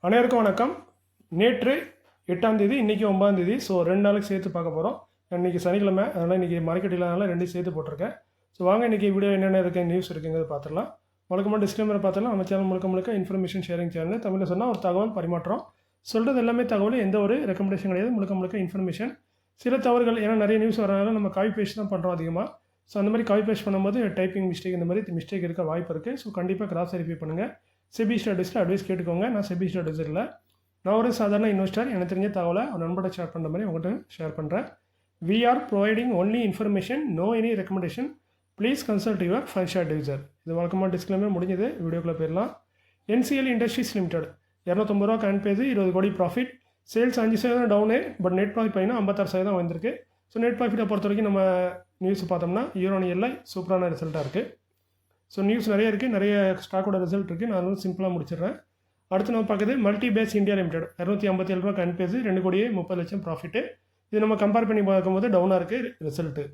அனைவருக்கும் வணக்கம். நேற்று 8ஆம் தேதி, இன்றைக்கி 9ஆம் தேதி. ஸோ 2 நாளுக்கு சேர்த்து பார்க்க போகிறோம். இன்றைக்கி சனிக்கிழமை, அதனால் இன்றைக்கி மார்க்கெட் இல்லாதனால 2 சேர்த்து போட்டிருக்கேன். ஸோ வாங்க இன்றைக்கி வீடியோ என்னென்ன இருக்குது, நியூஸ் இருக்குங்கிறது பார்த்துடலாம். வழக்கமாக டிஸ்க்ளைமரை பார்த்துடலாம். நம்ம சேனல் முழுக்க இன்ஃபர்மேஷன் ஷேரிங் சேனல். தமிழில் சொன்னால் ஒரு தகவல் பரிமாற்றம். சொல்கிறது எல்லாமே தகவல், எந்த ஒரு ரெக்கமெண்டேஷன் கிடையாது. முழுக்க இன்ஃபர்மேஷன். சில தவறுகள், ஏன்னா நிறைய நியூஸ் வரனால நம்ம காப்பி பேஸ்ட் தான் பண்ணுறோம் அதிகமாக. ஸோ அந்த மாதிரி காப்பி பேஸ்ட் பண்ணும்போது டைப்பிங் மிஸ்டேக், இந்த மாதிரி மிஸ்டேக் இருக்க வாய்ப்பு இருக்குது. ஸோ கண்டிப்பாக கிராஸ் வெரிஃபை பண்ணுங்கள். செபி ஸ்டடீஸில் அட்வைஸ் கேட்டுக்கோங்க. நான் செபி ஸ்டடீஸ் இல்லை, நான் ஒரு சாதாரண இன்வெஸ்டர். எனக்கு தெரிஞ்ச தகவலை ஒரு நண்பரை ஷேர் பண்ணுற மாதிரி உங்கள்கிட்ட ஷேர் பண்ணுறேன். We are providing only information, no any recommendation. Please consult your financial advisor. இது வழக்கமாக டிஸ்க்ளைமர் முடிஞ்சது. வீடியோக்குள்ளே போயிடலாம். என்சிஎல் இண்டஸ்ட்ரீஸ் லிமிடெட் 250 ரூபா கேன் page, 20 crore profit. Sales 5% down, but net profit பார்த்தீங்கன்னா 56% வந்திருக்கு. ஸோ நெட் ப்ராஃபிட்டை பொறுத்த வரைக்கும் நம்ம நியூஸ் பார்த்தோம்னா இயர் ஆன் இயரில் சூப்பரான ரிசல்ட்டாக இருக்குது. ஸோ நியூஸ் நிறைய இருக்குது, நிறைய ஸ்டாக்கோட ரிசல்ட் இருக்குது. நான் வந்து சிம்பிளாக முடிச்சிடுறேன். அடுத்து நம்ம பார்க்குறது மல்டி பேஸ் இந்தியா லிமிடெட் 257 ரூபா கன் பேஜ், 2 கோடியே 30 லட்சம் ப்ராஃபிட்டு. இது நம்ம கம்பேர் பண்ணி பார்க்கும்போது டவுனாக இருக்குது result.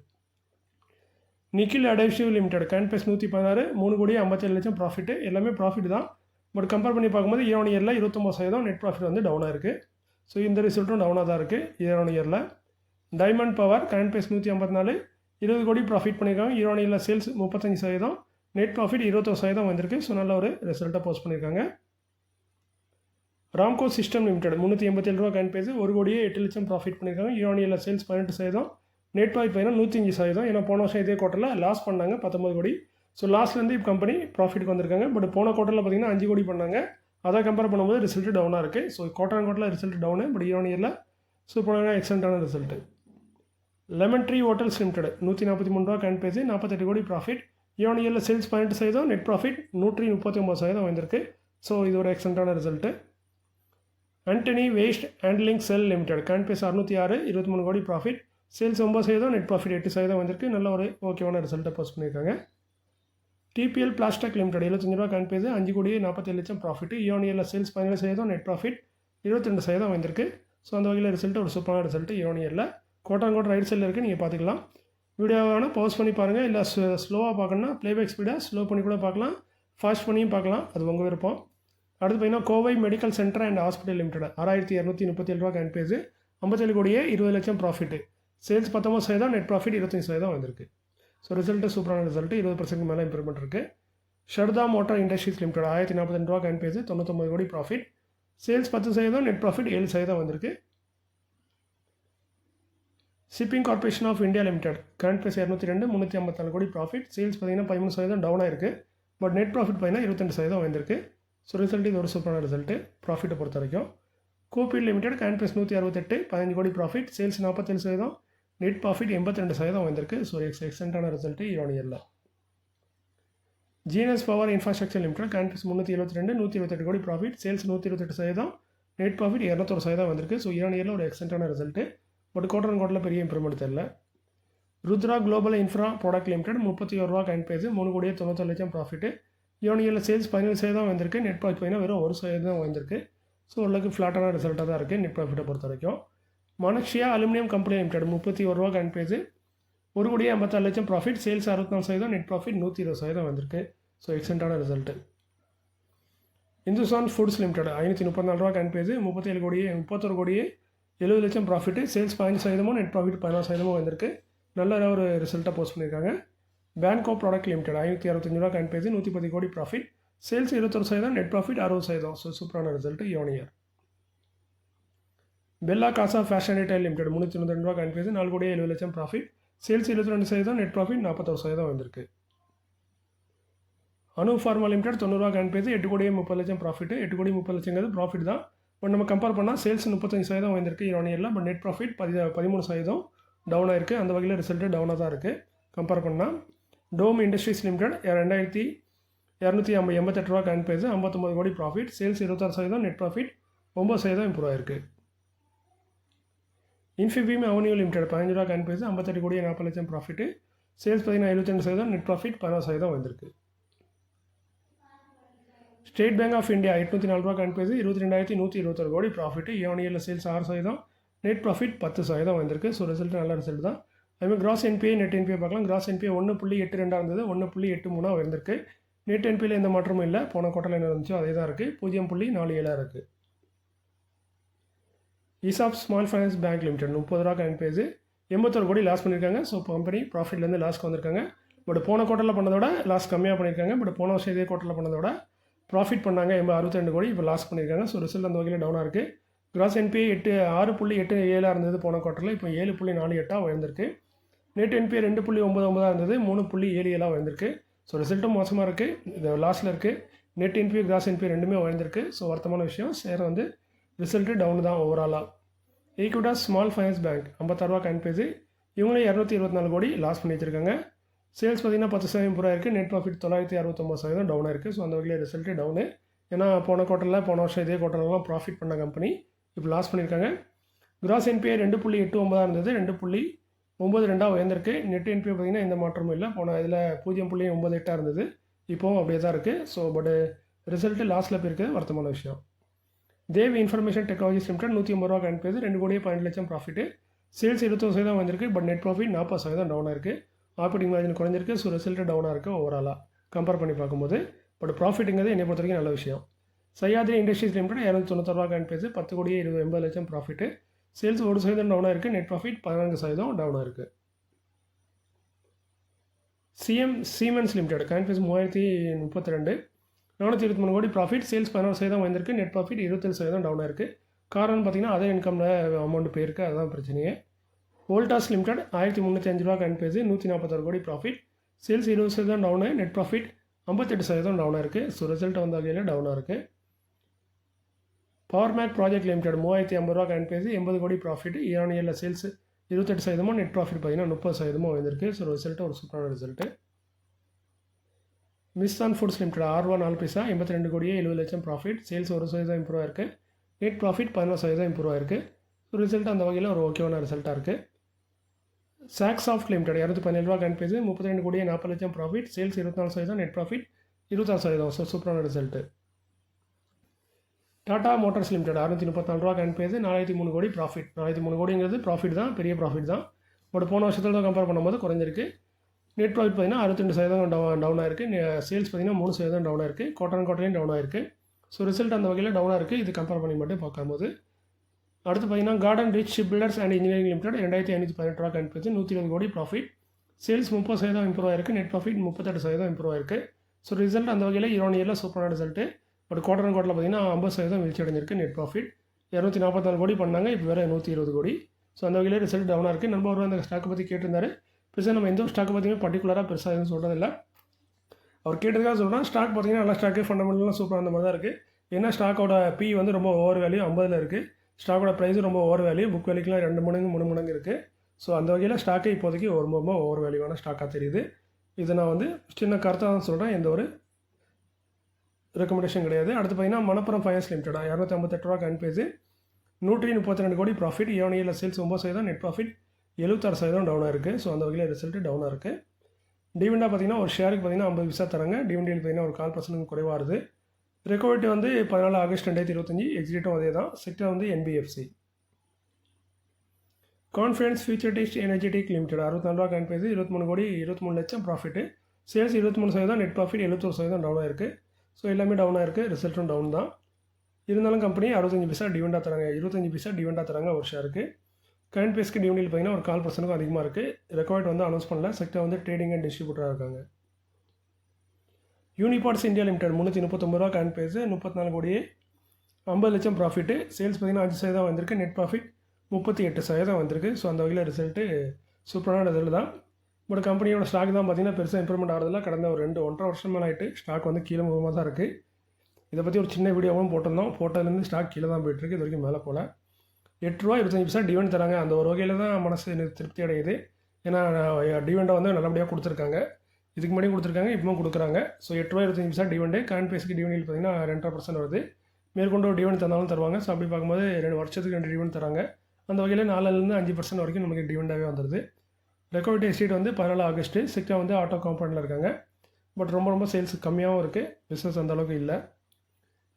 Nikhil adhesive limited can பேஸ் 116, 3 கோடியே 57 லட்சம் ப்ராஃபிட்டு. எல்லாமே ப்ராஃபிட் தான், பட் கம்பேர் பண்ணி பார்க்கும்போது இயர் ஆன் இயரில் 29% நெட் ப்ராஃபிட் வந்து டவுனாக இருக்குது. ஸோ இந்த ரிசல்ட்டும் டவுனாக தான் இருக்குது இயர் ஆன் இயரில். Diamond power can base 154, 20 crore profit பண்ணியிருக்காங்க. இயர் ஆன் இயரில் சேல்ஸ் 35%, நெட் ப்ராஃபிட் 21% வந்திருக்கு. ஸோ நல்ல ஒரு ரிசல்ட்டை போஸ்ட் பண்ணியிருக்காங்க. ராம்கோ சிஸ்டம் லிமிடெட் 387 ரூபா கேன் பேஜ், 1 கோடியே 8 லட்சம் ப்ராஃபிட் பண்ணியிருக்காங்க. இயர் ஆன் இயரில் சேல்ஸ் 18%, நெட் ப்ராஃபிட் பார்த்தீங்கன்னா 105%. ஏன்னா போன வருஷம் இதே குவார்ட்டரில் லாஸ் பண்ணாங்க 19 கோடி. ஸோ லாஸ்ட்லேருந்து இப்போ கம்பெனி ப்ராஃபிட்க்கு வந்திருக்காங்க. பட் போன குவார்ட்டரில் பார்த்தீங்கன்னா 5 கோடி பண்ணாங்க. அதை கம்பேர் பண்ணும்போது ரிசல்ட் டவுனாக இருக்குது. ஸோ குவார்ட்டரில் result down, but year on இயரில் சூப்பரான எக்ஸலண்ட்டான result. Lemon tree hotels limited 143 ரூபா கேன் பேஜ், 48 கோடி ப்ராஃபிட். இயர் ஆன் இயரில் சேல்ஸ் 18%, நெட் ப்ராஃபிட் 139% வந்திருக்கு. ஸோ இது ஒரு எக்ஸலண்ட்டான result. Antony waste handling cell limited can பேஸ் 606, 23 கோடி ப்ராஃபிட். சேல்ஸ் 9%, நெட் ப்ராஃபிட் 8% வந்திருக்கு. நல்ல ஒரு ஓகேவான ரிசல்ட்டை போஸ்ட் பண்ணியிருக்காங்க. டிபிஎல் பிளாஸ்டிக் லிமிடெட் 75 ரூபா கேன் பேஜ், 5 கோடியே 47 லட்சம் ப்ராஃபிட். இயர் ஆன் இயரில் சேல்ஸ் 17%, நெட் ப்ராஃபிட் 22% வந்திருக்கு. ஸோ அந்த வகையில் ரிசல்ட்டு ஒரு சூப்பரான ரிசல்ட்டு இயர் ஆன் இயரில். குவார்ட்டர் ரைட் சைடில் இருக்குது, நீங்கள் பார்த்துக்கலாம். வீடியோவான பாஸ் பண்ணி பாருங்கள், இல்லை ஸ்லோவாக பார்க்கணுன்னா ப்ளேபேக் ஸ்பீடாக ஸ்லோ பண்ணி கூட பார்க்கலாம், ஃபாஸ்ட் பண்ணியும் பார்க்கலாம், அது உங்கள் விருப்பம். அடுத்து பார்த்தீங்கன்னா Kovai medical centre and hospital limited 6237 ரூபா கேன் பேஜ், 57 கோடியே 20 லட்சம் ப்ராஃபிட்டு. சேல்ஸ் 19%, நெட் ப்ராஃபிட் 25% வந்திருக்கு. ஸோ ரிசல்ட்டு சூப்பரான ரிசல்ட்டு, 20% மேலே இம்ப்ரூவ்மெண்ட் இருக்குது. ஷர்தா மோட்டார் இண்டஸ்ட்ரீஸ் லிமிடெட் 1042 ரூபா கேன் பேஜ், 99 கோடி ப்ராஃபிட். சேல்ஸ் 10%, நெட் ப்ராஃபிட் 7% வந்திருக்கு. Shipping corporation of India limited can base 202, 354 கோடி ப்ராஃபிட். சேல்ஸ் பார்த்தீங்கன்னா 13% டவுனாக இருக்குது, பட் நெட் ப்ராஃபிட் பார்த்தீங்கன்னா 22% வந்திருக்கு. ஸோ ரிசல்ட் இது ஒரு சூப்பரான ரிசல்ட்டு ப்ராஃபிட்டை பொறுத்த வரைக்கும். கோபிட் லிமிடெட் கேன் பேஸ் 168, 15 கோடி ப்ராஃபிட். சேல்ஸ் 47%, நெட் ப்ராஃபிட் 82% வந்திருக்கு. ஸோ எக்ஸலண்ட்டான ரிசல்ட்டு இயர் ஆன் இயரில். GNS power infrastructure limited can base 372, 128 கோடி ப்ராஃபிட். சேல்ஸ் 128%, நெட் ப்ராஃபிட் 201% வந்திருக்கு. ஸோ இயர் ஆன் இயரில் ஒரு எக்ஸலண்ட்டான ரிசல்ட்டு, பட் குவார்ட்டரில் பெரிய இம்ப்ரூவ்மெண்ட் தெரியல. Rudra global infra product limited 31 ரூபா கேன் பேஜ், 3 கோடியே 91 லட்சம் ப்ராஃபிட்டு. இயர் ஆன் இயரில் சேல்ஸ் 17% வந்திருக்கு, நெட் ப்ராஃபிட் பார்த்தீங்கன்னா வெறும் 1% வந்திருக்கு. ஸோ ஓரளவுக்கு ஃப்ளாட்டான ரிசல்ட்டாக தான் இருக்குது நெட் ப்ராஃபிட்டை பொறுத்த வரைக்கும். மனக்ஷியா அலுமினியம் கம்பெனி லிமிடெட் 31 ரூபா கேன் பேஜ், 1 கோடியே 56 லட்சம் ப்ராஃபிட். சேல்ஸ் 64%, நெட் ப்ராஃபிட் 120% வந்திருக்கு. ஸோ எக்ஸலண்ட்டான ரிசல்ட்டு. இந்துஸ்தான் ஃபுட்ஸ் லிமிடெட் 534 ரூபா கேன் பேஜ், 31 கோடியே 70 லட்சம் ப்ராஃபிட்டு. சேல்ஸ் 15%, நெட் ப்ராஃபிட் 16% வந்திருக்கு. நல்ல ஒரு ரிசல்ட்டாக போஸ்ட் பண்ணியிருக்காங்க. பேன்கோ ப்ராடக்ட் லிமிடெட் 565 ரூபா கேன் பேஜ், 110 கோடி profit. Sales 21%, net profit 60%. So சூப்பரான result year on year. Bella Casa fashion retail limited 392 ரூபா கேன் பேஜ், 4 கோடியே 70 லட்சம் ப்ராஃபிட். சேல்ஸ் 22%, நெட் ப்ராஃபிட் 41% வந்திருக்கு. அனு ஃபார்மா லிமிடெட் 90 ரூபா கேன் பேஜ், 8 கோடியே 30 லட்சம் ப்ராஃபிட். 8 கோடி 30 லட்சங்கிறது ப்ராஃபிட் தான், பட் நம்ம கம்பேர் பண்ணால் சேல்ஸ் 35% வந்திருக்கு இயர் ஆன் இயரில், பட் நெட் ப்ராஃபிட் 13% டவுனாக இருக்குது. அந்த வகையில் ரிசல்ட்டு டவுனாக தான் இருக்குது கம்பேர் பண்ணால். டோம் இண்டஸ்ட்ரீஸ் லிமிடெட் 2288 ரூபா கேன் பேஜ், 59 கோடி profit. Sales 26%, net profit 9% improve ஆயிருக்கு. இன்ஃபிபீம் அவென்யூ லிமிடெட் 15 ரூபா கேன் பேஜ், 58 கோடியே 40 லட்சம் ப்ராஃபிட்டு. சேல்ஸ் பார்த்தீங்கன்னா 72%, நெட் ப்ராஃபிட் 16% வந்திருக்கு. ஸ்டேட் பேங்க் ஆஃப் இந்தியா 804 ரூபா கேன் பேஜ், 22,121 கோடி ப்ராஃபிட்டு. இயர் ஆன் இயரில் சேல்ஸ் 6%, நெட் ப்ராஃபிட் 10% வந்திருக்கு. ஸோ ரிசல்ட் நல்ல ரிசல்ட் தான். அதுமாதிரி கிராஸ் என்பிஐ நெட் என்பிஐ பார்க்கலாம். கிராஸ் என்பிஐ 1.82 இருந்தது, 1.83 இருந்திருக்கு. நெட் என்பிஐயில் எந்த மாற்றமும் இல்லை. போன குவார்ட்டரில் என்ன இருந்துச்சோ அதே தான் இருக்குது. 0.47 இருக்குது. ESAB small finance bank limited 30 ரூபா கரண்ட் பேஜ் 81 கோடி லாஸ் பண்ணியிருக்காங்க. ஸோ கம்பெனி ப்ராஃபிட்லேருந்து லாஸ்க்கு வந்திருக்காங்க. பட் போன குவார்ட்டரில் பண்ணதோட லாஸ் கம்மியாக பண்ணியிருக்காங்க. பட் போன வருஷம் இதே குவார்ட்டரில் பண்ணதோட ப்ராஃபிட் பண்ணாங்க 62 கோடி, இப்போ லாஸ் பண்ணியிருக்காங்க. ஸோ ரிசல்ட் அந்த வகையில் டவுனாக இருக்குது. கிராஸ் NPA 6.87 இருந்தது போன குவார்ட்டரில், இப்போ 7.48 உயர்ந்திருக்கு. நெட் NPA 2.99 இருந்தது, 3.77 உயர்ந்திருக்கு. ஸோ ரிசல்ட்டும் மோசமாக இருக்குது, இது லாஸில் இருக்குது. நெட் NPA கிராஸ் NPA ரெண்டுமே உயர்ந்திருக்கு. ஸோ வருத்தமான விஷயம். ஷேர் வந்து ரிசல்ட்டு டவுன் தான் ஓவராலாக. ஈக்விட்டாஸ் ஸ்மால் ஃபைனான்ஸ் பேங்க் 56 ரூபா கரண்ட் பேஜ், இவங்களே 224 கோடி லாஸ் பண்ணி வச்சிருக்காங்க. சேல்ஸ் பார்த்தீங்கன்னா 10% இம்ப்ரூவ் இருக்குது. நெட் ப்ராஃபிட் 969% டவுனாக இருக்குது. ஸோ அந்த வகையில் ரிசல்ட்டு டவுனு. ஏன்னா போன குவார்ட்டரில் போன வருஷம் இதே குவார்ட்டர்லாம் ப்ராஃபிட் பண்ண கம்பெனி இப்போ லாஸ் பண்ணியிருக்காங்க. கிராஸ் NPA 2.89 இருந்தது, 2.92 உயர்ந்திருக்கு. நெட் NPA பார்த்திங்கன்னா எந்த மாற்றமும் இல்லை. போன இதில் 0.98 இருந்தது, இப்போவும் அப்படியே தான் இருக்குது. ஸோ பட் ரிசல்ட்டு லாஸில் போயிருக்குது, வருத்தமான விஷயம். தேவ் இன்ஃபர்மேஷன் டெக்னாலஜிஸ் லிமிடெட் 150 ரூபா கரண்ட் பேஜ், 2 கோடியே 12 லட்சம் ப்ராஃபிட்டு. சேல்ஸ் 21% வந்திருக்கு. பட் நெட் ப்ராஃபிட் 40% டவுனாக இருக்குது. ஆப்ரேட்டிங் மார்ஜின் குறைஞ்சிருக்கு. ஸோ ரிசல்ட்டு டவுனாக இருக்குது ஓவராலாக கம்பேர் பண்ணி பார்க்கும்போது. பட் ப்ராஃபிட்டுங்கிறது என்னை பொறுத்த வரைக்கும் நல்ல விஷயம். சஹ்யாத்ரி இண்டஸ்ட்ரீஸ் லிமிடெட் 296 ரூபா கரண்ட் பேஜ், 10 கோடியே 80 லட்சம் ப்ராஃபிட்டு. சேல்ஸ் 1% டவுனாக இருக்குது. நெட் ப்ராஃபிட் 14% டவுனாக இருக்குது. சீமென்ஸ் லிமிடெட் கரண்ட் பேஜ் 3032, 423 கோடி ப்ராஃபிட். சேல்ஸ் 16% வந்திருக்கு. நெட் ப்ராஃபிட் 27% டவுனாக இருக்குது. காரணம் பார்த்தீங்கன்னா அதே இன்கமில் அமௌண்ட் போயிருக்கு, அதுதான் பிரச்சனையே. வோல்டாஸ் லிமிடெட் 1305 ரூபா current page, 141 crore profit. Sales 20% down, net profit 58% டவுனாக இருக்குது. ஸோ ரிசல்ட் வந்த வகையில் டவுனாக இருக்குது. பவர் மேக் ப்ராஜெக்ட் லிமிடெட் 3050 ரூபா கரண்ட் பேஜ், 80 கோடி ப்ராஃபிட். இயர்ல சேல்ஸ் 28%, நெட் ப்ராஃபிட் பார்த்தீங்கன்னா 30% வந்திருக்கு. ஸோ ரிசல்ட்டு ஒரு சூப்பரான ரிசல்ட்டு. மிஸ்தான் ஃபுட்ஸ் லிமிடெட் 6 ரூபா 4 பைசா, 82 கோடியே 70 லட்சம் ப்ராஃபிட். சேல்ஸ் 1% இம்ப்ரூவ் ஆயிருக்கு. நெட் ப்ராஃபிட் 14% இம்ப்ரூவ் ஆயிருக்கு. ஸோ ரிசல்ட் அந்த வகையில் ஒரு ஓகேவான ரிசல்ட்டாக இருக்குது. சாக்ஸாஃப்ட் லிமிடெட் 217 ரூபா கரண்ட் பேஜ், 32 கோடியே 40 லட்சம் profit. Sales 24%, net profit 26%. So சூப்பரான ரிசல்ட்டு. டாடா மோட்டார்ஸ் லிமிடெட் 634 ரூபா கரண்ட் பேஜ், 403 கோடி ப்ராஃபிட். 403 கோடிங்கிறது ப்ராஃபிட் தான், பெரிய ப்ராஃபிட் தான். பட் போன வருஷத்தில் தான் கம்பேர் பண்ணும்போது குறைஞ்சிருக்கு. நெட் ப்ராஃபிட் பார்த்தீங்கன்னா 62% டவுனாக இருக்குது. சேல்ஸ் பார்த்தீங்கன்னா 3% டவுனாக இருக்குது. குவார்ட்டர்லையும் டவுனாக இருக்குது. ஸோ ரிசல்ட் அந்த வகையில் டவுனாக இருக்குது. இது கம்பேர் பண்ணி மட்டும் பார்க்கும்போது. அடுத்து பார்த்தீங்கன்னா Garden Reach Ship Builders and Engineering Limited 2518 ரூபா current page, 120 crore profit. Sales 30% improve ஆயிருக்கு. நெட் ப்ராஃபிட் 38% இம்ப்ரூவ் ஆயிருக்கு. ஸோ ரிசல்ட் அந்த வகையில் இயரில் சூப்பரான ரிசல்ட்டு. பட் குவார்ட்டரில் பார்த்தீங்கன்னா 50% வீழ்ச்சி அடைஞ்சிருக்கு. நெட் ப்ராஃபிட் 244 கோடி பண்ணாங்க, இப்போ வேறு 120 கோடி. ஸோ அந்த வகையில் ரிசல்ட் டவுனாக இருக்குது. நம்ம ஒரு அந்த ஸ்டாக்கை பற்றி கேட்டிருந்தாரு. பெருசாக நம்ம எந்த ஒரு ஸ்டாக்கை பற்றியுமே பர்டிகுலராக பெருசாக எதுவும் சொல்கிறதில்ல. அவர் கேட்டதுக்காக சொல்கிறேன். ஸ்டாக் பார்த்தீங்கன்னா நல்லா ஸ்டாக்கு, ஃபண்டமெண்டலாம் சூப்பராக அந்த மாதிரி தான் இருக்குது. ஏன்னா ஸ்டாக்கோட பி வந்து ரொம்ப ஓவர் வேல்யூ 50 இருக்குது. ஸ்டாக்கோட ப்ரைஸும் ரொம்ப ஓவர் வேல்யூ, புக் வேல்யூக்கெலாம் 2 மடங்கு 3 மடங்கு இருக்குது. ஸோ அந்த வகையில் ஸ்டாக்கே இப்போதைக்கு ரொம்ப ஓவர் வேல்யூவான ஸ்டாக்காக தெரியுது. இதை நான் வந்து சின்ன கருத்தாக தான் சொல்கிறேன், எந்த ஒரு ரெக்கமெண்டேஷன் கிடையாது. அடுத்து பார்த்தீங்கன்னா மணப்புரம் ஃபைனான்ஸ் லிமிடெட் 258 ரூபா கரண்ட் பேஜ், 132 கோடி ப்ராஃபிட். இயர்ல சேல்ஸ் 9%, நெட் ப்ராஃபிட் 76% டவுனாக இருக்குது. ஸோ அந்த வகையில் ரிசல்ட்டு டவுனாக இருக்குது. டிவிடெண்டாக பார்த்தீங்கன்னா ஒரு ஷேருக்கு பார்த்தீங்கன்னா 50 பைசா தராங்க. டிவிடெண்ட் பார்த்தீங்கன்னா ஒரு 4% குறைவாக வருது. ரெக்கவரிட்டி வந்து 14 ஆகஸ்ட் 2025, எக்ஸிட்டும் அதே தான். செக்டர் வந்து NBFC. Confidence futurist energetic limited 64 ரூபா கரண்ட் பேஜ், 23 கோடி 23 லட்சம் ப்ராஃபிட்டு. சேல்ஸ் 23%, நெட் ப்ராஃபிட் 71% டவுனாக இருக்குது. ஸோ எல்லாமே டவுனாக இருக்குது. ரிசல்ட்டும் டவுன் தான். இருந்தாலும் கம்பெனி 65 பைசா டிவிடெண்டாக தராங்க, 25 பைசா டிவிடெண்டாக தராங்க ஒரு ஷேருக்கு. கரண்ட் பேஸ்க்கு டிவிடெண்ட் பார்த்தீங்கன்னா ஒரு 4%க்கும் அதிகமாக இருக்குது. ரெக்கவர்ட் வந்து அனௌன்ஸ் பண்ணல. செக்டர் வந்து ட்ரேடிங் அண்ட் டிஸ்ட்ரிபியூட்டராக இருக்காங்க. யூனிபார்ட்ஸ் இந்தியா லிமிடெட் 339 ரூபா கரண்ட் பேஜ், 34 கோடியே 50 லட்சம் ப்ராஃபிட்டு. சேல்ஸ் பார்த்தீங்கன்னா 5% வந்திருக்கு. நெட் ப்ராஃபிட் 38% வந்திருக்கு. ஸோ அந்த வகையில் ரிசல்ட்டு சூப்பரான ரிசல்ட் தான். பட் கம்பெனியோட ஸ்டாக் தான் பார்த்தீங்கன்னா பெருசாக இம்ப்ரூவ்மெண்ட் ஆகிறதில்ல. கடந்த ஒரு 1.5 வருஷம் மேலே ஆகிட்டு ஸ்டாக் வந்து கீழே முகமாக தான் இருக்குது. இதை பற்றி ஒரு சின்ன வீடியோவும் போட்டிருந்தோம். போட்டதுலேருந்து ஸ்டாக் கீழே தான் போயிட்டுருக்கு. இது வரைக்கும் மேலே போகல. 8 ரூபா 25 பைசா டிவிடெண்ட் தராங்க. அந்த ஒரு வகையில் தான் மனசு எனக்கு திருப்தி அடையுது. ஏன்னா டிவிடெண்டை வந்து நல்லபடியாக கொடுத்துருக்காங்க. இதுக்கு முன்னாடி கொடுத்துருக்காங்க, இப்பவும் கொடுக்குறாங்க. ஸோ 8 ரூபா 25 பைசா டிவிடெண்ட். கரண்ட் பேஸ்க்கு டிவிடெண்ட் பார்த்தீங்கன்னா 2.5% வருது. மேற்கொண்டு ஒரு டிவிடெண்ட் தந்தாலும் தருவாங்க. ஸோ அப்படி பார்க்கும்போது 2 வருஷத்துக்கு 2 டிவிடெண்ட் தராங்க. அந்த வகையில் 4லேருந்து 5% வரைக்கும் நமக்கு டிவிடெண்டாகவே வந்துடுது. ரெக்கவரிட்டி எஸ்டேட் வந்து 14 ஆகஸ்ட். செக்டர் வந்து ஆட்டோ காம்பவுண்டில் இருக்காங்க. பட் ரொம்ப சேல்ஸ் கம்மியாகவும் இருக்குது. பிஸ்னஸ் அந்தளவுக்கு இல்லை.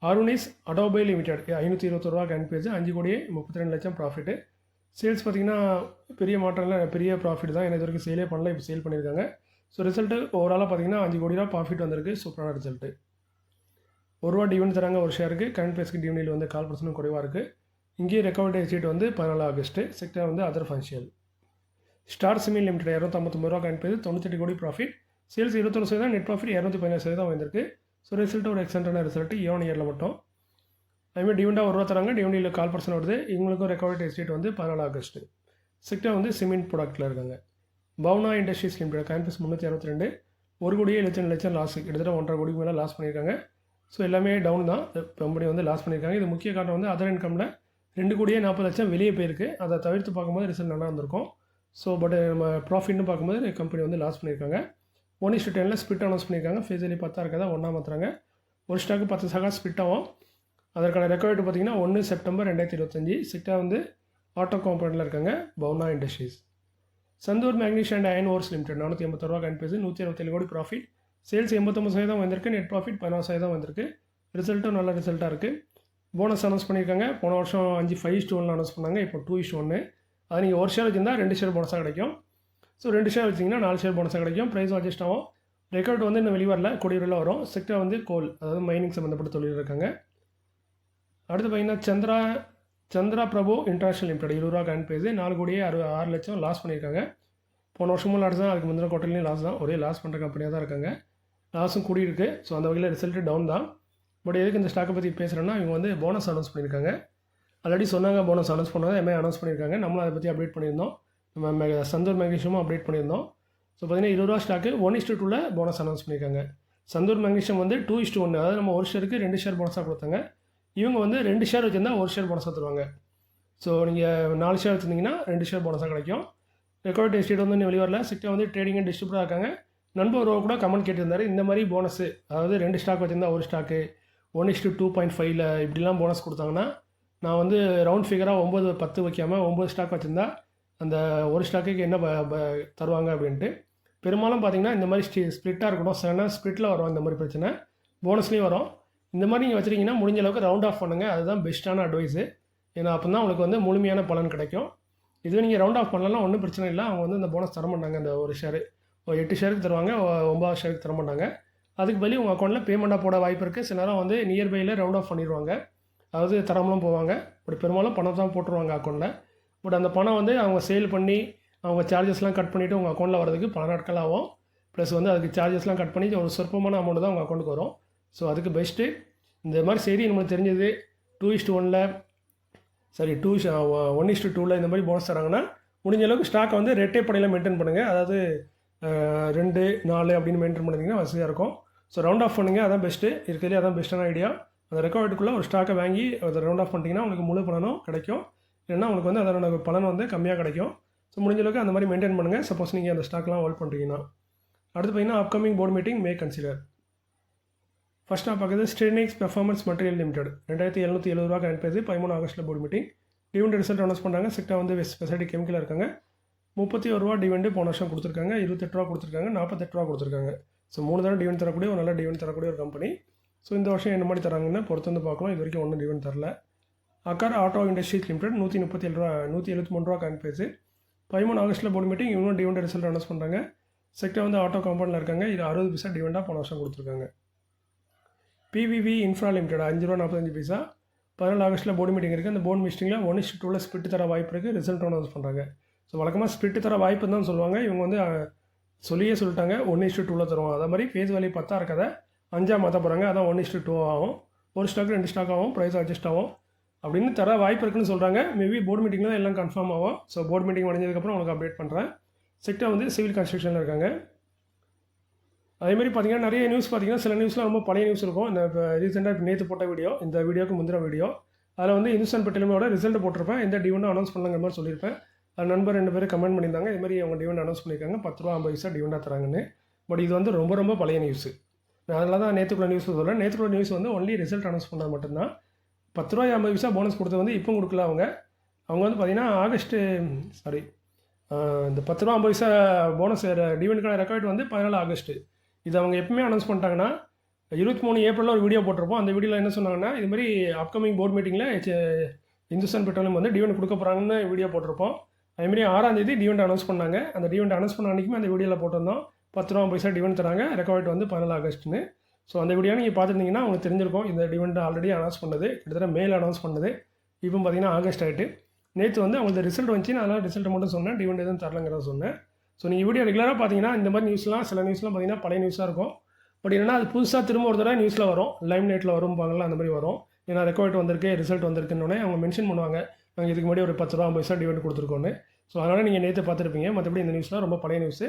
அருணிஸ் ஆட்டோமொபைல் லிமிடெட் 521 ரூபா கரண்ட் பேஜ், 5 கோடியே 32 லட்சம் ப்ராஃபிட்டு. சேல்ஸ் பார்த்திங்கன்னா பெரிய மாற்றம்லாம் பெரிய ப்ராஃபிட் தான். எனக்கு இது வரைக்கும் சேலே பண்ணல, இப்போ சேல் பண்ணியிருக்காங்க. ஸோ ரிசல்ட்டு ஓவராலாக பார்த்தீங்கன்னா 5 கோடி ரூபா ப்ராஃபிட் வந்திருக்கு. சூப்பரான ரிசல்ட்டு. 1 ரூபா டிவிடெண்ட் தராங்க ஒரு ஷேருக்கு. கரண்ட் பேஸ்க்கு டிவிடெண்ட் வந்து 4% குறைவாக இருக்குது. இங்கேயும் ரெக்கவர்ட் டேட் ஷீட் வந்து 14 ஆகஸ்ட்டு. செக்டர் வந்து other financial. Star cement limited 259 ரூபா காண்பிது, 98 கோடி ப்ராஃபிட். சேல்ஸ் 21%, நெட் ப்ராஃபிட் 217% வந்திருக்கு. ஸோ ரிசல்ட் ஒரு எக்ஸலண்டான ரிசல்ட் இயர் மட்டும். அதுமாதிரி டிவிடெண்டாக 1 ரூபா தராங்க, டிவிடெண்டில் 4% வருது. இவங்களுக்கும் ரெக்கவர்ட் டேட் ஷீட் வந்து 14 ஆகஸ்ட்டு. செக்டர் வந்து சிமெண்ட் ப்ராடக்ட்டில் இருக்காங்க. பவுனா இண்டஸ்ட்ரீஸ் லிமிடெட் கான்பஸ் 362, 1 கோடியே 7 லட்சம் லாஸ், கிட்டத்தட்ட 1.5 கோடிக்கு மேலே லாஸ் பண்ணியிருக்காங்க. ஸோ எல்லாமே டவுன் தான், கம்பெனி வந்து லாஸ் பண்ணியிருக்காங்க. இது முக்கிய காரணம் வந்து அதர் இன்கமில் 2 கோடியே 40 லட்சம் வெளியே போயிருக்கு. அதை தவிர்த்து பார்க்கும்போது ரிசல்ட் நல்லா இருந்திருக்கும். ஸோ பட் நம்ம ப்ராஃபிட்னு பார்க்கும்போது கம்பெனி வந்து லாஸ் பண்ணியிருக்காங்க. 1:10 ஸ்பிட் அனௌன்ஸ் பண்ணியிருக்காங்க. ஃபேஸ் வேல்யூ 10 இருக்கதா 1 மாற்றுறாங்க. ஒரு ஸ்டாக்கு 10 ஸ்டாக்காக ஸ்பிட் ஆகும். அதற்கான ரெக்கார்டு பார்த்தீங்கன்னா 1 செப்டம்பர் 2025. செக்டர் வந்து ஆட்டோ காம்பவுண்டில் இருக்காங்க. Bhavna industries. Sandur magnesium and iron ores limited 480 ரூபா கான்பேஸ், 127 கோடி ப்ராஃபிட். சேல்ஸ் 89% வந்திருக்கு, நெட் ப்ராஃபிட் 16% வந்திருக்கு. ரிசல்ட்டும் நல்ல ரிசல்ட்டாக இருக்குது. போனஸ் அனௌன்ஸ் பண்ணியிருக்காங்க. போன வருஷம் 5:5:1 அனௌன்ஸ் பண்ணாங்க. இப்போ 2:1. அது நீங்கள் ஒரு ஷேர் வச்சுருந்தா 2 ஷேர் போனஸாக கிடைக்கும். ஸோ 2 ஷேர் வச்சிங்கன்னா 4 ஷேர் போனஸாக கிடைக்கும். ப்ரைஸும் அட்ஜஸ்ட் ஆகும். ரெக்கார்டு வந்து இன்னும் வெளிவரல, கொடியூரில் வரும். செக்டர் வந்து கோல், அதாவது மைனிங் சம்மந்தப்பட்ட தொழில் இருக்காங்க. அடுத்து பார்த்தீங்கன்னா சந்திரா பிரபு இன்டர்நேஷனல் லிமிடெட் 20 ரூபா கான்பேஸ், 4 கோடியே 6 லட்சம் லாஸ் பண்ணியிருக்காங்க. போன வருஷமும் லாஸ் தான், அதுக்கு முந்தின குவார்ட்டர்லையும் லாஸ் தான். ஒரே லாஸ் பண்ணுற கம்பெனியாக தான் இருக்காங்க. லாஸும் கூடியிருக்கு. ஸோ அந்த வகையில் ரிசல்ட்டு டவுன் தான். பட் எதுக்கு இந்த ஸ்டாக்கை பற்றி பேசுகிறேன்னா, இவங்க வந்து போனஸ் அனௌன்ஸ் பண்ணியிருக்காங்க. ஆல்ரெடி சொன்னாங்க போனஸ் அனௌன்ஸ் பண்ணாங்க, எம்ஐ அனௌன்ஸ் பண்ணியிருக்காங்க. நம்மளும் அதை பற்றி அப்டேட் பண்ணியிருந்தோம். நம்ம சந்தூர் மேக்னீஷியமும் அப்டேட் பண்ணியிருந்தோம். ஸோ பார்த்தீங்கன்னா 20 ரூபா ஸ்டாக்கு 1:2 போனஸ் அனௌன்ஸ் பண்ணியிருக்காங்க. சந்தூர் மேக்னீஷியம் வந்து 2:1, அதாவது நம்ம ஒரு ஷேருக்கு 2 ஷேர் போனஸாக கொடுத்தாங்க. இவங்க வந்து 2 ஷேர் வச்சுருந்தா 1 ஷேர் போனஸாக தருவாங்க. ஸோ நீங்கள் 4 ஷேர் வச்சுருந்தீங்கன்னா 2 ஷேர் போனஸாக கிடைக்கும். ரெக்கார்ட் டேட் ஷீட் வந்து இன்னும் வெளியே வரல. செக்டர் வந்து ட்ரேடிங் அண்ட் டிஸ்ட்ரிபியூட்டராக இருக்காங்க. நண்பர் கூட கமெண்ட் கேட்டிருந்தார், இந்த மாதிரி போனஸு, அதாவது 2 ஸ்டாக் வச்சுருந்தா 1 ஸ்டாக்கு 1:2.5 இப்படிலாம் போனஸ் கொடுத்தாங்கன்னா, நான் வந்து ரவுண்ட் ஃபிகராக 9, 10 வைக்காமல் 9 ஸ்டாக் வச்சுருந்தா அந்த ஒரு ஸ்டாக்குக்கு என்ன தருவாங்க அப்படின்ட்டு. பெரும்பாலும் பார்த்தீங்கன்னா இந்த மாதிரி ஸ்ப்ளிட்டாக இருக்கணும். சில ஸ்ப்ளிட்டில் வரும் இந்த மாதிரி பிரச்சனை, போனஸ்லேயும் வரும். இந்த மாதிரி நீங்கள் வச்சுருக்கீங்கன்னா முடிஞ்ச அளவுக்கு ரவுண்ட் ஆஃப் பண்ணுங்கள். அதுதான் பெஸ்ட்டான அட்வைஸு. ஏன்னா அப்போ தான் உங்களுக்கு வந்து முழுமையான பலன் கிடைக்கும். இதுவே நீங்கள் ரவுண்ட் ஆஃப் பண்ணலாம், ஒன்றும் பிரச்சனை இல்லை. அவங்க வந்து இந்த போனஸ் தர மாட்டாங்க. அந்த ஒரு ஷேரு 8 ஷேருக்கு தருவாங்க, 9 ஷேருக்கு தர மாட்டாங்க. அதுக்கு பதில் உங்கள் அக்கௌண்ட்டில் பேமெண்ட்டாக போட வாய்ப்பு இருக்குது. சில நேரம் வந்து நியர்பையில் ரவுண்ட் ஆஃப் பண்ணிடுவாங்க, அதாவது தரமெல்லாம் போவாங்க. பட் பெரும்பாலும் பணம் தான் போட்டுருவாங்க அக்கௌண்ட்டில். பட் அந்த பணம் வந்து அவங்க சேல் பண்ணி அவங்க சார்ஜஸ்லாம் கட் பண்ணிவிட்டு உங்கள் அக்கௌண்ட்டில் வரதுக்கு பல நாட்கள் ஆகும். ப்ளஸ் வந்து அதுக்கு சார்ஜஸ்லாம் கட் பண்ணி ஒரு சொற்பமான அமௌண்ட் தான் உங்கள் அக்கௌண்ட்டுக்கு வரும். ஸோ அதுக்கு பெஸ்ட்டு இந்த மாதிரி செய்தி நம்மளுக்கு தெரிஞ்சது 2:1 சரி 1:2 இந்த மாதிரி போனஸ் தராங்கன்னா முடிஞ்ச அளவுக்கு ஸ்டாக்கை வந்து ரெட்டைப்படையில் மெயின்டைன் பண்ணுங்கள். அதாவது 2, 4 அப்படின்னு மெயின்டைன் பண்ணிங்கன்னா வசதியாக இருக்கும். ஸோ ரவுண்ட் ஆஃப் பண்ணுங்கள், அதான் பெஸ்ட்டு. இருக்கிறதுலே அதான் பெஸ்ட்டான ஐடியா. அந்த ரெக்கார்டுக்குள்ளே ஒரு ஸ்டாக்கை வாங்கி அதை ரவுண்ட் ஆஃப் பண்ணிட்டீங்கன்னா உங்களுக்கு முழு பலனும் கிடைக்கும். இல்லைன்னா உங்களுக்கு வந்து அதோட பலன் வந்து கம்மியாக கிடைக்கும். ஸோ முடிஞ்ச அளவுக்கு அந்த மாதிரி மெயின்டைன் பண்ணுங்கள், சப்போஸ் நீங்கள் அந்த ஸ்டாக்லாம் ஹோல்ட் பண்ணுறீங்கன்னா. அடுத்து பார்த்தீங்கன்னா upcoming board meeting may consider. First நான் பார்க்குறது ஸ்டெர்னிக்ஸ் பெர்ஃபார்மன்ஸ் மெட்டீரியல் லிமிடெட் 2770 ரூபா கான்பேஸ், 13 ஆகஸ்ட்டில் board meeting. Dividend result announce பண்ணுறாங்க. செக்டர் வந்து ஸ்பெஷாலிட்டி கெமிக்கலாக இருக்காங்க. 31 ரூபா டிவிடெண்ட் போன வருஷம் கொடுத்துருக்காங்க. 28 ரூபா கொடுத்துருக்காங்க, 48 ரூபா கொடுத்துருக்காங்க. ஸோ 3 தடவை டிவிடெண்ட் தரக்கூடிய ஒரு நல்ல டிவிடெண்ட் தரக்கூடிய ஒரு கம்பெனி. ஸோ இந்த வருஷம் என்ன மாதிரி தராங்கன்னு பொறுத்து வந்து பார்க்கலாம். இது வரைக்கும் ஒன்றும் டிவிடெண்ட் தரல. அக்கார் ஆட்டோ இண்டஸ்ட்ரீஸ் லிமிடெட் 137 ரூபா 173 ரூபா கான்பேஸ், 13 ஆகஸ்ட்டில் போர்டு மீட்டிங். இவங்களும் டிவிடெண்ட் ரிசல்ட் அனௌன்ஸ் பண்ணுறாங்க. செக்டர் வந்து ஆட்டோ காம்பவுண்டில் இருக்காங்க. இது 60 பைசா டிவிடெண்டாக போன வருஷம் கொடுத்துருக்காங்க. பிவிவி இன்ஃப்ரா லிமிடெட் 5 ரூபா 45 பைசா, 14 ஆகஸ்ட்டில் போர்டு மீட்டிங் இருக்குது. அந்த போர்டு மீட்டிங்கில் 1:2 ஸ்பிட் தர வாய்ப்பு இருக்குது. ரிசல்ட் அனௌன்ஸ் பண்ணுறாங்க. ஸோ வழக்கமாக ஸ்பிட் தர வாய்ப்புன்னு தான் சொல்லுவாங்க. இவங்க வந்து சொல்லிட்டாங்க 1:2 தருவாங்க. அதே மாதிரி ஃபேஸ் வேல்யூ 10 இருக்கதை 5 மாற்ற போகிறாங்க. அதான் 1:2 ஆகும். ஒரு ஸ்டாக் 2 ஸ்டாக் ஆகும், ப்ரைஸ் அட்ஜஸ்ட் ஆகும் அப்படின்னு தர வாய்ப்பு இருக்குன்னு சொல்கிறாங்க. மேபி போர்டு மீட்டிங்கில் தான் எல்லாம் கன்ஃபார்ம் ஆகும். ஸோ போர்டு மீட்டிங் முடிஞ்சதுக்கப்புறம் உங்களுக்கு அப்டேட் பண்ணுறேன். செக்டர் வந்து சிவில் கன்ஸ்ட்ரக்ஷனில் இருக்காங்க. அதேமாதிரி பார்த்தீங்கன்னா நிறைய நியூஸ் பார்த்தீங்கன்னா சில நியூஸ்லாம் ரொம்ப பழைய நியூஸ் இருக்கும். இந்த இப்போ ரீசெண்டாக இப்போ நேற்று போட்ட வீடியோ, இந்த வீடியோக்கு முந்தின வீடியோ, அதில் வந்து இந்துஸ்தான் பெட்ரோலியமோட ரிசல்ட் போட்டிருப்பேன். எந்த டிவிடெண்டும் அனௌன்ஸ் பண்ணலங்கிற மாதிரி சொல்லியிருப்பேன். அது நண்பர் 2 பேர் கமெண்ட் பண்ணியிருந்தாங்க, இது மாதிரி அவங்க டிவிடெண்ட் அனௌன்ஸ் பண்ணியிருக்காங்க 10 ரூபா 50 பைசா டிவிடெண்டாக தராங்கன்னு. பட் இது வந்து ரொம்ப ரொம்ப பழைய நியூஸ். நான் அதனால தான் நேற்றுக்குள்ள நியூஸ் சொல்கிறேன். நேற்றுக்குள்ள நியூஸ் வந்து ஒன்லி ரிசல்ட் அனௌன்ஸ் பண்ணது மட்டும்தான். 10 ரூபா 50 பைசா போனஸ் கொடுத்தது வந்து இப்போ கொடுக்கல. அவங்க வந்து பார்த்தீங்கன்னா இந்த 10 ரூபா 50 பைசா போனஸ் டிவிடெண்டுக்கான ரெக்கார்ட் வந்து 14 ஆகஸ்ட்டு. இது அவங்க எப்பவுமே அனௌன்ஸ் பண்ணிட்டாங்கன்னா 23 ஏப்ரலில் ஒரு வீடியோ போட்டிருப்போம். அந்த வீடியோவில் என்ன சொன்னாங்கன்னா, இதுமாதிரி அப்கமிங் போர்டு மீட்டிங்கில் இந்துஸ்தான் பெட்ரோலியம் வந்து டிவிடெண்ட் கொடுக்க போகிறாங்கன்னு வீடியோ போட்டிருப்போம். அதுமாதிரி 6ஆம் தேதி டிவிடெண்ட் அனௌன்ஸ் பண்ணாங்க. அந்த டிவிடெண்ட் அனௌன்ஸ் பண்ண அன்றைக்குமே அந்த வீடியோவில் போட்டிருந்தோம் 10 ரூபா 50 பைசா டிவிடெண்ட் தராங்க. ரெக்கார்ட் வந்து 14 ஆகஸ்ட்டுன்னு. ஸோ அந்த வீடியோ நீங்கள் பார்த்துருந்தீங்கன்னா உங்களுக்கு தெரிஞ்சிருக்கும். இந்த டிவிடெண்ட் ஆல்ரெடி அனௌன்ஸ் பண்ணது, கிட்டத்தட்ட மேல் அனௌன்ஸ் பண்ணது. இப்போ பார்த்தீங்கன்னா ஆகஸ்ட் ஆகிட்டு. நேற்று வந்து அவங்களுக்கு ரிசல்ட் வந்துச்சு, நான் அதனால் ரிசல்ட்டை மட்டும் சொன்னேன், டிவிடெண்ட் எதுவும் தரலங்கிறத சொன்னேன். ஸோ நீங்கள் வீடியோ ரெகுலராக பார்த்தீங்கன்னா இந்த மாதிரி நியூஸ்லாம் சில நியூஸ்லாம் பார்த்தீங்கன்னா பழைய நியூஸாக இருக்கும். பட் என்னன்னா அது புதுசாக திரும்ப ஒரு தடவை நியூஸில் வரும், லைவ் நெட்டில் வரும்பாங்கள்ல, அந்த மாதிரி வரும். ஏன்னா ரெக்கார்ட் வந்திருக்கு, ரிசல்ட் வந்திருக்குன்னொடனே அவங்க மென்ஷன் பண்ணுவாங்க, நாங்கள் இதுக்கு முன்னாடி ஒரு 10 ரூபா 50 பைசா டிவிடெண்ட் கொடுத்துருக்கோன்னு. ஸோ அதனால் நீங்கள் நேற்று பார்த்துருப்பீங்க. மற்றபடி இந்த நியூஸ்லாம் ரொம்ப பழைய நியூஸு.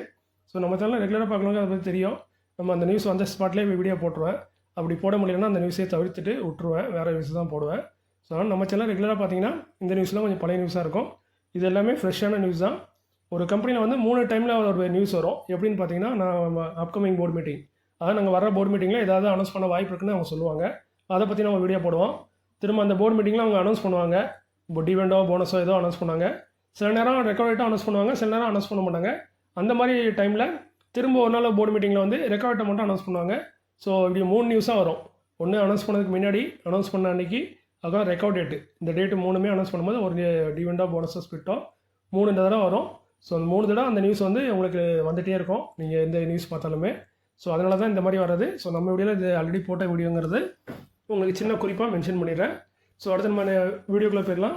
ஸோ நம்ம சேனலில் ரெகுலராக பார்க்கணுங்க அதை பற்றி தெரியும். நம்ம அந்த நியூஸ் வந்த ஸ்பாட்லேயே வீடியோ போட்டுருவேன். அப்படி போட முடியலன்னா அந்த நியூஸை தவிர்த்துட்டு விட்டுருவேன், வேறு நியூஸ் தான் போடுவேன். ஸோ அதனால் நம்ம சேனல் ரெகுலராக பார்த்தீங்கன்னா இந்த நியூஸ்லாம் கொஞ்சம் பழைய நியூஸாக இருக்கும். இது எல்லாமே ஃப்ரெஷ்ஷான நியூஸ் தான். ஒரு கம்பெனியில் வந்து 3 டைமில் ஒரு நியூஸ் வரும். எப்படின்னு பார்த்தீங்கன்னா, நான் அப்கமிங் போர்டு மீட்டிங், அதாவது நாங்கள் வர போர்டு மீட்டிங்கில் ஏதாவது அனௌன்ஸ் பண்ண வாய்ப்பு இருக்குன்னு அவங்க சொல்லுவாங்க. அதை பற்றி நம்ம வீடியோ போடுவோம். திரும்ப அந்த போர்டு மீட்டிங்கில் அவங்க அனௌன்ஸ் பண்ணுவாங்க, இப்போ டிவிடெண்டோ போனஸோ ஏதோ அனௌன்ஸ் பண்ணாங்க. சில நேரம் ரெக்கார்டாக அனௌன்ஸ் பண்ணுவாங்க, சில நேரம் அனௌன்ஸ் பண்ண மாட்டாங்க. அந்த மாதிரி டைமில் திரும்ப ஒரு நாள் போர்டு மீட்டிங்கில் வந்து ரெக்கார்டை மட்டும் அனௌன்ஸ் பண்ணுவாங்க. ஸோ இப்படி 3 நியூஸாக வரும். ஒன்று அனௌன்ஸ் பண்ணதுக்கு முன்னாடி, அனௌன்ஸ் பண்ண அன்றைக்கி, அதுதான் ரெக்கார்ட் டேட்டு. இந்த டேட்டு 3மே அனௌன்ஸ் பண்ணும்போது ஒரு டிவிடெண்டோ போனஸோ ஸ்பிட்டோ 3 தடவை வரும். ஸோ அந்த 3 தடவை அந்த நியூஸ் வந்து உங்களுக்கு வந்துகிட்டே இருக்கும், நீங்கள் எந்த நியூஸ் பார்த்தாலுமே. ஸோ அதனால தான் இந்த மாதிரி வர்றது. ஸோ நம்ம வீடியோவில் இது ஆல்ரெடி போட்ட வீடியோங்கிறது உங்களுக்கு சின்ன குறிப்பாக மென்ஷன் பண்ணிடுறேன். ஸோ அடுத்து நம்ம வீடியோக்குள்ளே போயிடலாம்.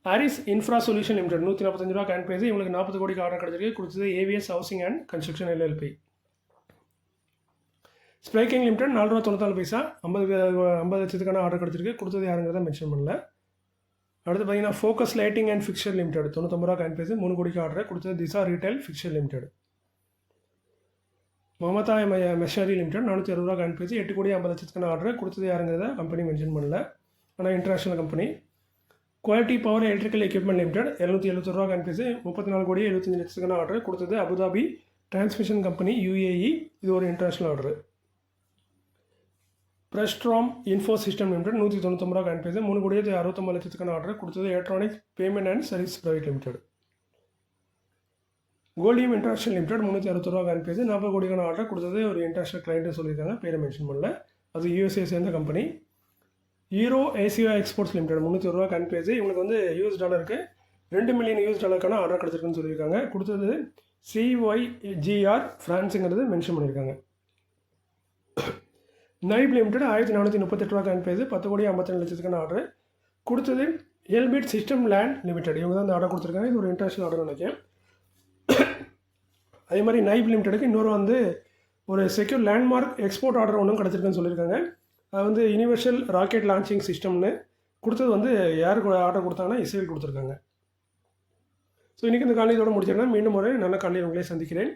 ஆரிஸ் இன்ஃப்ரா சொல்யூஷன் லிமிடெட் 145 ரூபா கேன் ப்ரைஸ், இவங்களுக்கு 40 கோடிக்கு ஆர்டர் கிடச்சிருக்கு. கொடுத்தது AVS housing and construction LLP. ஸ்ப்ரைக்கிங் லிமிடெட் 4 ரூபா 94 பைசா, 50 லட்சத்துக்கான ஆர்டர் கிடச்சிருக்கு. கொடுத்தது யாருங்கிறத மென்ஷன் பண்ணல. அடுத்து பார்த்தீங்கன்னா focus lighting and fixture limited 99 ரூபா கேன் ப்ரைஸ், 3 கோடிக்கு ஆர்டர். கொடுத்தது Disha retail fixture limited. Mamata machinery limited 460 ரூபா கேன் ப்ரைஸ், 8 கோடி 50 லட்சத்துக்கான ஆர்டர். கொடுத்தது யாருங்கிறத கம்பெனி மென்ஷன் பண்ணல, ஆனால் international company. Quality power electrical equipment limited 770 ரூபா கேன் ப்ரைஸ், 34 கோடி 75 லட்சத்துக்கான ஆர்டர். கொடுத்தது அபுதாபி டிரான்ஸ்மிஷன் கம்பெனி UAE, இது ஒரு இன்டர்நேஷனல் ஆர்டர். பிரஸ்ட்ராம் இன்ஃபோ சிஸ்டம் லிமிடெட் 199 ரூபா கேன் ப்ரைஸ், 3 கோடி 69 லட்சத்துக்கான ஆர்டர். கொடுத்தது electronic payment and service private limited. Goldiam international limited 360 ரூபா கேன் ப்ரைஸ், 40 கோடிக்கான ஆர்டர். கொடுத்தது ஒரு இன்டர்நேஷனல் கிளைண்ட்டு சொல்லியிருக்காங்க, பேரை மென்ஷன் பண்ணல, அது USA சேர்ந்த கம்பெனி. ஈரோ ஏசியா எக்ஸ்போர்ட்ஸ் லிமிடெட் 300 ரூபா கேன் ப்ரைஸ், இவங்களுக்கு வந்து $2 $2 மில்லியன் ஆர்டர் கிடச்சிருக்குன்னு சொல்லியிருக்காங்க. கொடுத்தது CYGR ஃப்ரான்ஸுங்கிறது மென்ஷன் பண்ணியிருக்காங்க. நைப் லிமிடெட் 1438 ரூபா கேன் ப்ரைஸ், 10 கோடி 52 லட்சத்துக்கான ஆர்டர். கொடுத்தது எல்பிட் சிஸ்டம் லேண்ட் லிமிடெட், இவங்க தான் இந்த ஆர்டர் கொடுத்துருக்காங்க. இது ஒரு இன்டர்நேஷனல் ஆர்டர் நினைக்கிறேன். அதே மாதிரி நைப் லிமிடெடுக்கு இன்னொரு வந்து ஒரு செக்யூர் லேண்ட்மார்க் எக்ஸ்போர்ட் ஆர்டர் ஒன்றும் கிடச்சிருக்குன்னு சொல்லியிருக்காங்க. அது வந்து யுனிவர்சல் ராக்கெட் லான்ச்சிங் சிஸ்டம்னு. கொடுத்தது வந்து யாருக்கு ஆர்டர் கொடுத்தாங்கன்னா இஸ்ரேல் கொடுத்துருக்காங்க. ஸோ இன்றைக்கி இந்த காலையோடு முடிச்சிருக்கேன். மீண்டும் ஒரு நல்ல காலையில் உங்களே சந்திக்கிறேன்.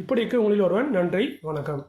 இப்படிக்கு உங்களில் ஒருவன். நன்றி, வணக்கம்.